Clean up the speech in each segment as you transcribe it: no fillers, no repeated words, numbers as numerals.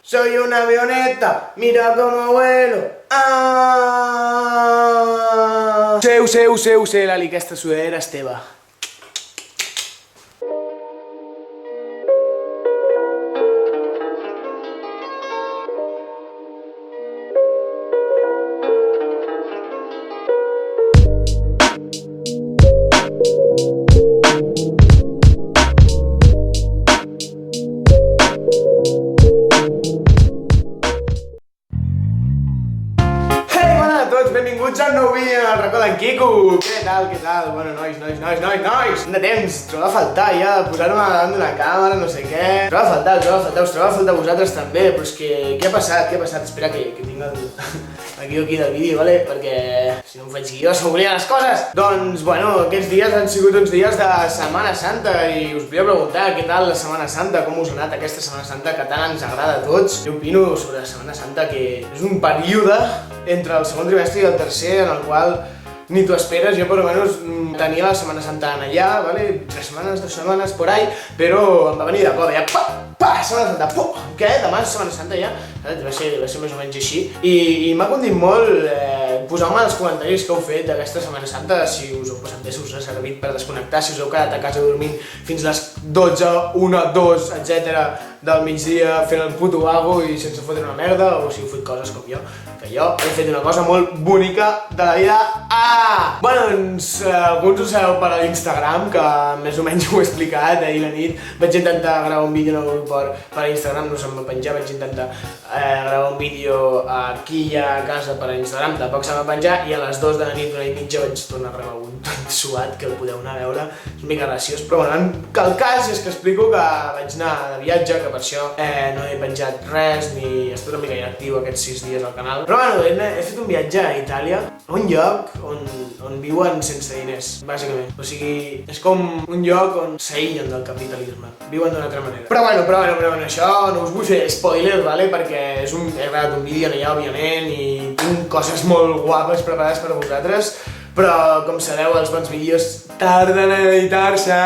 Soy una avioneta, mira cómo vuelo. Ah. Sé, Lali, aquesta sudadera és teva. Benvinguts a un nou vídeo en el racó d'en Quico! Què tal? Bueno, nois! De temps! Trobo a faltar ja, posar-me davant d'una càmera, no sé què... Trobo a faltar, us trobo a faltar vosaltres també, però és que... Què ha passat? Espera que tinc el guió aquí del vídeo, vale? Perquè si no em faig guió s'obliden les coses! Doncs, bueno, aquests dies han sigut uns dies de Setmana Santa i us volia preguntar què tal la Setmana Santa, com us ha anat aquesta Setmana Santa que tant ens agrada a tots. Jo opino sobre la Setmana Santa que és un període entre el segon trimestre i el tercer en el qual ni t'ho esperes. Jo per almenys tenia la Setmana Santa allà, vale? 3 setmanes, 2 setmanes, por ahí, però em va venir de cop, ja, Setmana Santa, què? Demà és Setmana Santa ja? Va ser més o menys així. I m'ha condit molt posar-me als comentaris que heu fet d'aquesta Setmana Santa, si us heu passat bé, si us ha servit per desconnectar, si us heu quedat a casa dormint fins les 12, 1, 2, etc. del migdia fent el puto vago i sense fotre una merda, o si heu fet coses com jo, que jo he fet una cosa molt bonica de la vida. Bueno, doncs alguns ho sabeu per l'Instagram, que més o menys ho he explicat ahir la nit. Vaig intentar gravar un vídeo nou per Instagram, no se'm va penjar, vaig intentar gravar un vídeo aquí a casa per Instagram, tampoc se'm va penjar, i a les 2 de la nit, 1:30, vaig tornar a gravar un tot suat que el podeu anar a veure, és una mica graciós, però bueno, el cas és que explico que vaig anar de viatge, que per això no he penjat res, ni he estat una mica inactiu aquests 6 dies al canal. Però bueno, he fet un viatge a Itàlia, un lloc on viuen sense diners, bàsicament. O sigui, és com un lloc on s'aïllen del capitalisme, viuen d'una altra manera. Però bueno, això no us vull fer spoiler, vale? Perquè he gravat un vídeo allà, òbviament, i tinc coses molt guapes preparades per a vosaltres, però, com sabeu, els bons vídeos tarden a editar-se,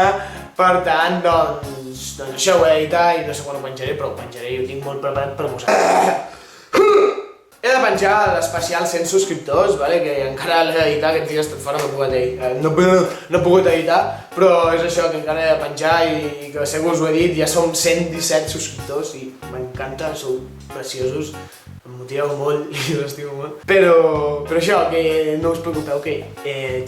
per tant, doncs això ho he d'editar i no sé quan ho penjaré, però ho penjaré i ho tinc molt preparat per vosaltres. He de penjar l'especial 100 subscriptors, que encara l'he d'editar, aquests dies estat fora, no he pogut editar, però és això, que encara he de penjar i que segur us ho he dit, ja som 117 subscriptors i m'encanta, sou preciosos, em motiveu molt i us estimo molt. Però això, que no us preocupeu que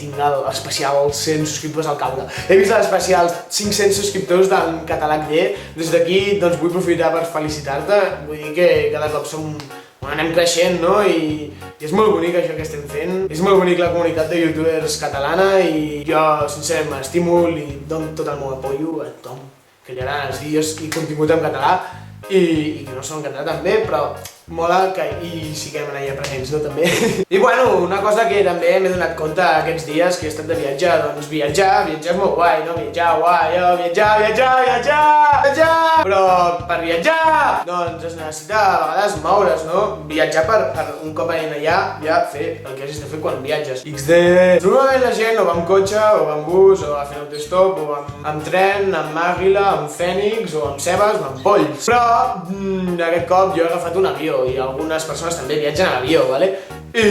tinc l'especial 100 subscriptors al caure. He vist l'especial 500 subscriptors d'en Catalac D, des d'aquí doncs vull aprofitar per felicitar-te, vull dir que cada cop anem creixent, no? I és molt bonic això que estem fent. És molt bonic la comunitat de youtubers catalana i jo, sincerament, m'estimo i dono tot el meu apoyo a tothom que li agraden els vídeos i contingut en català i que no són en català també, però mola que hi siguem allà presents, no, també? I bueno, una cosa que també m'he donat compte aquests dies que he estat de viatge, doncs viatjar és molt guai, no? Viatjar! Però per viatjar, doncs es necessita a vegades moure's, no? Viatjar per un cop anant allà, ja fer el que hagis de fer quan viatges. XD! Normalment la gent o va amb cotxe, o va amb bus, o va fent autostop, o va amb tren, amb Àguila, amb Fènix, o amb Cebes, o amb Polls. Però aquest cop jo he agafat un avió i algunes persones també viatgen a l'avió, vale? I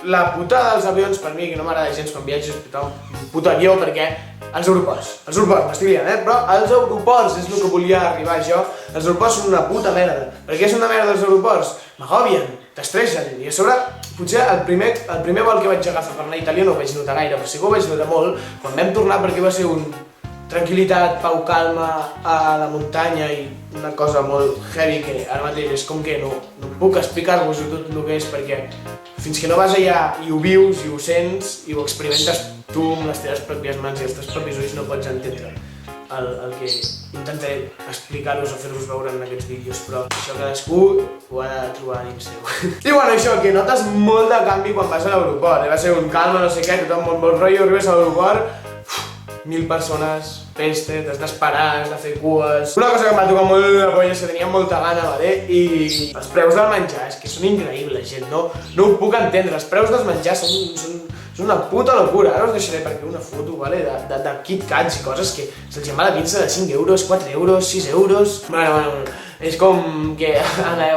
la putada dels avions, per mi, que no m'agrada gens quan viatges, un puto avió, perquè els aeroports, m'estic liant, però els aeroports és el que volia arribar jo. Els aeroports són una puta merda. Per què són una merda els aeroports? M'agobien, t'estressen, i a sobre, potser el primer vol que vaig agafar per anar a Itàlia no ho vaig notar gaire, però sí que ho vaig notar molt quan vam tornar, perquè va ser un tranquil·litat, pau, calma a la muntanya i una cosa molt heavy que ara mateix és com que no puc explicar-vos tot el que és, perquè fins que no vas allà i ho vius i ho sents i ho experimentes tu amb les teves pròpies mans i els teus propis ulls no pots entendre el que intentaré explicar-vos o fer-vos veure en aquests vídeos, però això cadascú ho ha de trobar dins seu. I bueno, això, que notes molt de canvi quan vas a l'aeroport, va ser un calma, no sé què, tothom molt rotllo, arribes a l'aeroport, 1.000 persones, peste, t'has d'esperar, has de fer cues... Una cosa que em va tocar molt la polla és que tenia molta gana, vale? I els preus del menjar, és que són increïbles, gent, no ho puc entendre, els preus dels menjars són una puta locura. Ara us deixaré per aquí una foto, vale? De KitKats i coses que se'ls llama la pizza de 5 euros, 4 euros, 6 euros... Bueno, és com que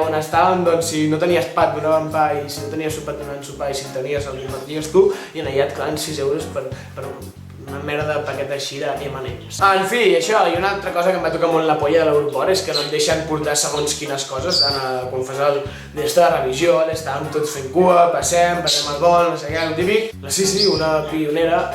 on estàvem, doncs, si no tenies pa et donaven pa i si no tenies sopa et donaven sopa i si en tenies el comparties tu i allà et quedaven 6 euros per una merda de paquet així de M&M's. En fi, això, i una altra cosa que em va tocar molt la polla de l'aeroport és que no et deixen portar segons quines coses, quan fas d'esta de revisió, estàvem tots fent cua, passem el vol, no sé què, el típic. Sí, una pionera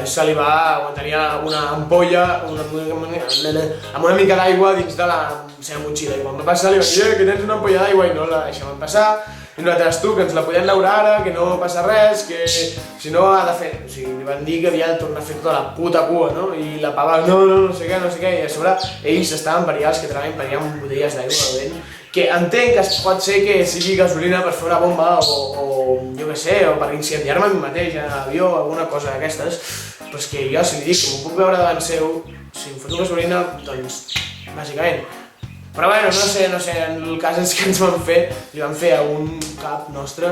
se li va tenia una ampolla amb una mica d'aigua dins de la seva motxilla i quan va passar li va dir que tens una ampolla d'aigua i no la deixaven passar. I nosaltres tu, que ens la podem llaurar ara, que no passa res, que si no ha de fer... O sigui, li van dir que havia de tornar a fer tota la puta cua, no? I la pava, no sé què, i a sobre ells estaven variats, que treballen amb botelles d'aigua al vent, que entenc que pot ser que sigui gasolina per fer una bomba o jo què sé, o per incendiar-me a mi mateix en l'avió o alguna cosa d'aquestes, però és que jo si li dic que m'ho puc veure davant seu, si em foto gasolina, doncs, bàsicament. Però bueno, no sé, el cas és que li van fer a un cap nostre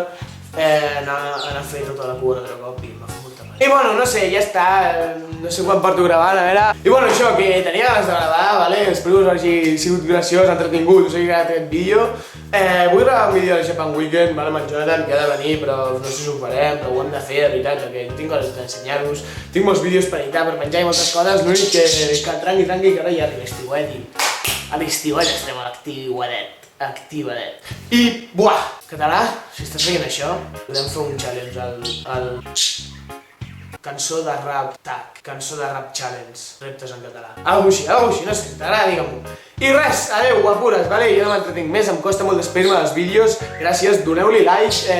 anar a fer tota la cua un altre cop i em va fer molta mal. I bueno, no sé, ja està, no sé quan porto gravant, a veure... I bueno, això, que tenia ganes de gravar, vale? Espero que us hagi sigut graciós, entretingut, us hagi agradat aquest vídeo. Vull gravar un vídeo de Japan Weekend, vale, amb en Jonathan, que ha de venir, però no sé si ho farem, però ho hem de fer, de veritat, perquè tinc coses d'ensenyar-vos, tinc molts vídeos per editar, per penjar i moltes coses, l'únic que tranqui, que ara ja arriba estiuet i... A l'estiuet estem a l'activadet. I, buah, català, si estàs veient això, podem fer un challenge al cançó de rap tag, cançó de rap challenge, reptes en català. Algo així, no sé, t'agrada, digue-m'ho. I res, adeu, guapures, vale? Jo no m'entretinc més, em costa molt despedir-me dels vídeos. Gràcies, doneu-li like.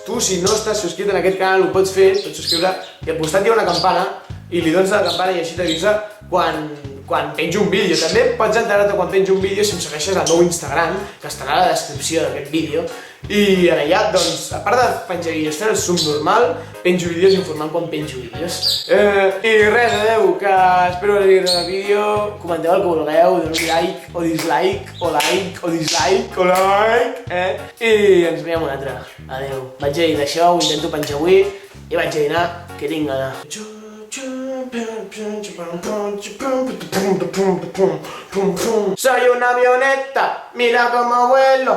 Tu, si no estàs subscrit en aquest canal, ho pots fer, pots subscriure. I al costat hi ha una campana, i li dones a la campana i així t'avisa quan penjo un vídeo. També pots enterar-te quan penjo un vídeo si em segueixes al meu Instagram, que estarà a la descripció d'aquest vídeo. I allà, doncs, a part de penjar vídeos fent el subnormal, penjo vídeos informant quan penjo vídeos. I res, adeu, que espero que us hagi agradat el vídeo, comenteu el que vulgueu, doneu like o dislike, o like o dislike, o like, i ens veiem un altre. Adeu. Vaig a dir d'això, ho intento penjar avui, i vaig a dinar, que tinc gana. Soy una avioneta, mira cómo vuelo.